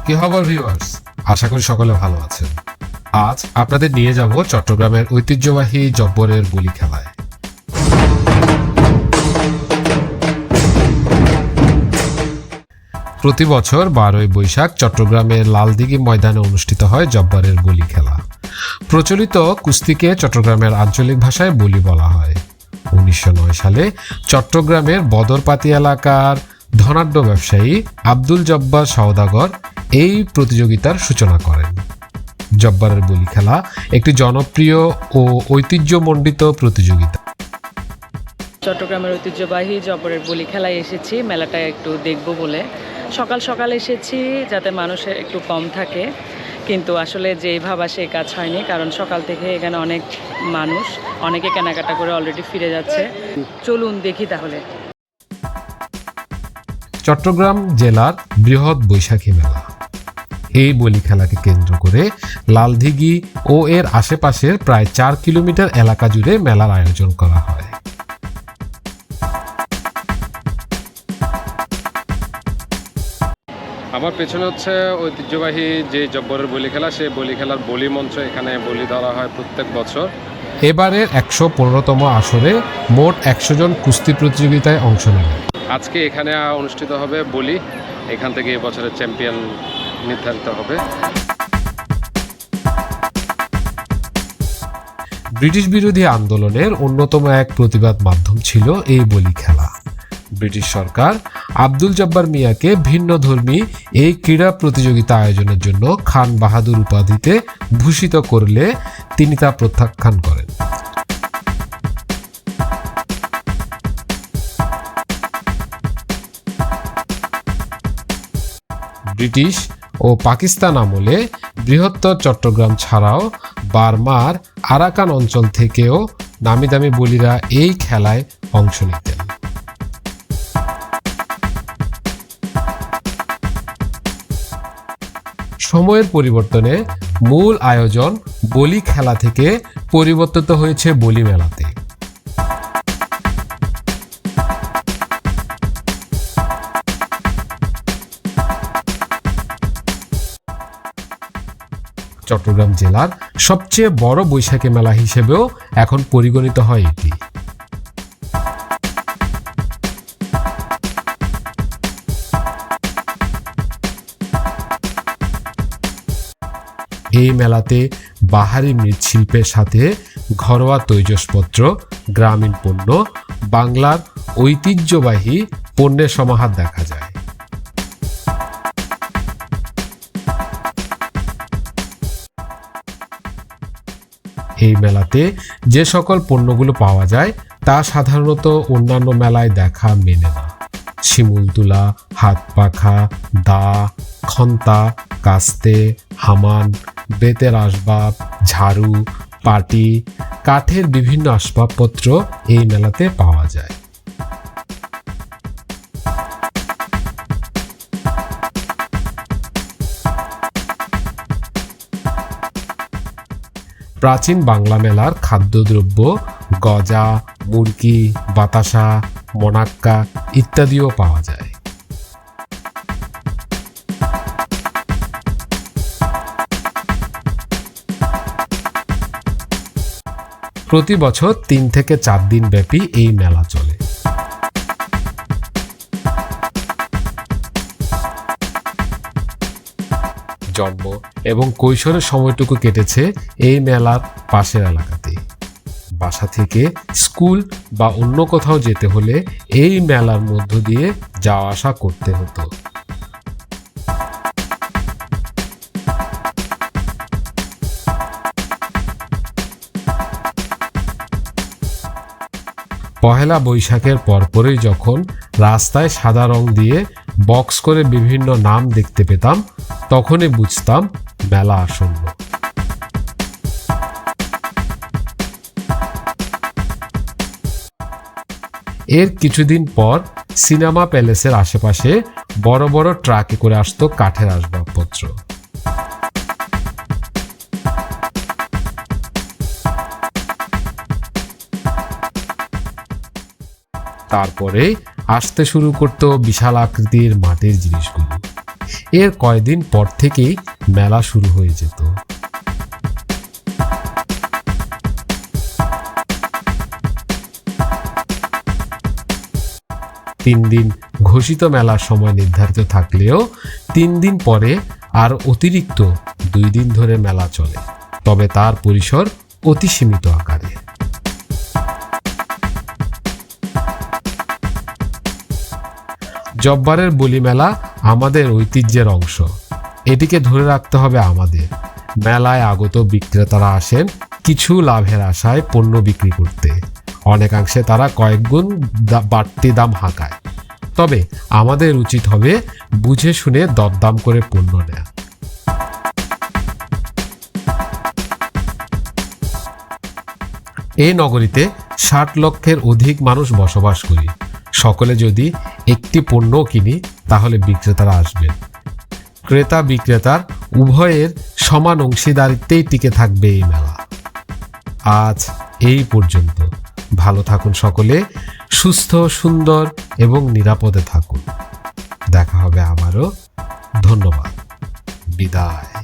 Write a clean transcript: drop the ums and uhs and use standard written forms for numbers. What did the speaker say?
কি খবর ভিউয়ার্স, আশা করি সকলে ভালো আছেন। আজ আপনাদের নিয়ে যাব চট্টগ্রামের ঐতিহ্যবাহী জব্বরের বুলি খেলায়। প্রতি বছর 12ই বৈশাখ চট্টগ্রামের লালদিঘি ময়দানে অনুষ্ঠিত হয় জব্বরের বুলি খেলা। প্রচলিত কুস্তিকে চট্টগ্রামের আঞ্চলিক ভাষায় বুলি বলা হয়। 1909 সালে চট্টগ্রামের বদরপাতি এলাকার ধনাঢ্য ব্যবসায়ী আব্দুল জব্বার সওদাগর এই প্রতিযোগিতার সূচনা করেন। জব্বরের বুলি খেলা একটি জনপ্রিয় ও ঐতিহ্যমণ্ডিত প্রতিযোগিতা। চট্টগ্রামের ঐতিহ্যবাহী জব্বরের বুলি খেলায় এসেছি, মেলাটা একটু দেখব বলে। সকাল সকাল এসেছি যাতে মানুষের একটু কম থাকে, কিন্তু আসলে যেই ভাবা সেই কাজ হয়নি, কারণ সকাল থেকে এখানে অনেক মানুষ, অনেকে কেনাকাটা করে অলরেডি ফিরে যাচ্ছে। চলুন দেখি তাহলে। চট্টগ্রাম জেলার বৃহৎ বৈশাখী মেলা। এই বলি খেলাকে কেন্দ্র করে লালদিঘি ও এর আশেপাশের প্রায় 4 কিলোমিটার এলাকা জুড়ে মেলার আয়োজন করা হয়। আমার পেছনে হচ্ছে ঐতিহ্যবাহী যে জব্বরের বলি খেলা, সেই বলি খেলার বলি মঞ্চ। এখানে বলি ধরা হয় প্রত্যেক বছর। এবারের 115তম আসরে মোট 100 জন কুস্তি প্রতিযোগিতায় অংশ নেবে। আজকে এখানে অনুষ্ঠিত হবে বলি, এখান থেকে এবছরের চ্যাম্পিয়ন নির্ধারিত হবে। ব্রিটিশ বিরোধী আন্দোলনের অন্যতম এক প্রতিবাদ মাধ্যম ছিল এই বলি খেলা। ব্রিটিশ সরকার আব্দুল জব্বার মিয়াকে ভিন্নধর্মী এই ক্রীড়া প্রতিযোগিতা আয়োজনের জন্য খান বাহাদুর উপাধিতে ভূষিত করলে তিনি তা প্রত্যাখ্যান করেন। ব্রিটিশ ও পাকিস্তান আমলে বৃহত্তর চট্টগ্রাম ছাড়াও বার্মার আরাকান অঞ্চল থেকেও নামি দামি বলিরা এই খেলায় অংশ নিতেন। সময়ের পরিবর্তনে মূল আয়োজন বলি খেলা থেকে পরিবর্তিত হয়েছে বলি মেলাতে। চট্টগ্রাম জেলার সবচেয়ে বড় বৈশাখী মেলা হিসেবেও এখন পরিগণিত হয় এটি। এই মেলাতে বাহারি মৃৎশিল্পের সাথে ঘরোয়া তৈজসপত্র, গ্রামীণ পণ্য, বাংলার ঐতিহ্যবাহী পণ্যের সমাহার দেখা যায়। এই মেলাতে যে সকল পণ্যগুলো পাওয়া যায় তা সাধারণত অন্যান্য মেলায় দেখা মেলে না। শিমুল তুলা, হাত পাখা, দা, খন্তা, কাস্তে, হামান, বেতের আসবাব, ঝাড়ু, পাটি, কাঠের বিভিন্ন আসবাবপত্র এই মেলাতে পাওয়া যায়। প্রাচীন বাংলা মেলার খাদ্যদ্রব্য গজা, মুরগি, বাতাসা, মনাক্কা ইত্যাদিও পাওয়া যায়। প্রতি বছর 3 থেকে 4 দিন ব্যাপী এই মেলা চলে। জন্ম এবং কৈশোরের সময়টুকু কেটেছে এই মেলার পাশের এলাকাতে। বাসা থেকে স্কুল বা অন্য কোথাও যেতে হলে এই মেলার মধ্য দিয়ে যাওয়া আসা করতে হতো। পহেলা বৈশাখের পরপরই যখন রাস্তায় সাদা রং দিয়ে বক্স করে বিভিন্ন নাম দেখতে পেতাম, তখনই বুঝতাম মেলা আসন্ন। এর কিছুদিন পর সিনেমা প্যালেসের আশেপাশে বড় বড় ট্রাকে করে আসতো কাঠের আসবাবপত্র। তারপরে আসতে শুরু করতো বিশাল আকৃতির মাটির জিনিসগুলো। এর কয়েকদিন পর থেকেই মেলা শুরু হয়ে যেত। তিন দিন ঘোষিত মেলার সময় নির্ধারিত থাকলেও 3 দিন পরে আর অতিরিক্ত 2 দিন ধরে মেলা চলে, তবে তার পরিসর অতি সীমিত আকারে। জব্বারের বলি মেলা আমাদের ঐতিহ্যের অংশ, এটিকে ধরে রাখতে হবে আমাদের। মেলায় আগত বিক্রেতারা আসেন কিছু লাভের আশায় পণ্য বিক্রি করতে, অনেকাংশে তারা কয়েক গুণ বাড়তি দাম হাঁকায়, তবে আমাদের উচিত হবে বুঝে শুনে দরদাম করে পণ্য নেয়া। এই নগরীতে 60 লক্ষের অধিক মানুষ বসবাস করি। সকলে যদি একটি পণ্য কিনি তাহলে বিক্রেতারা আসবেন। ক্রেতা বিক্রেতার উভয়ের সমান অংশীদারিত্বেই টিকে থাকবে এই মেলা। আজ এই পর্যন্ত। ভালো থাকুন সকলে, সুস্থ, সুন্দর এবং নিরাপদে থাকুন। দেখা হবে আবারও। ধন্যবাদ। বিদায়।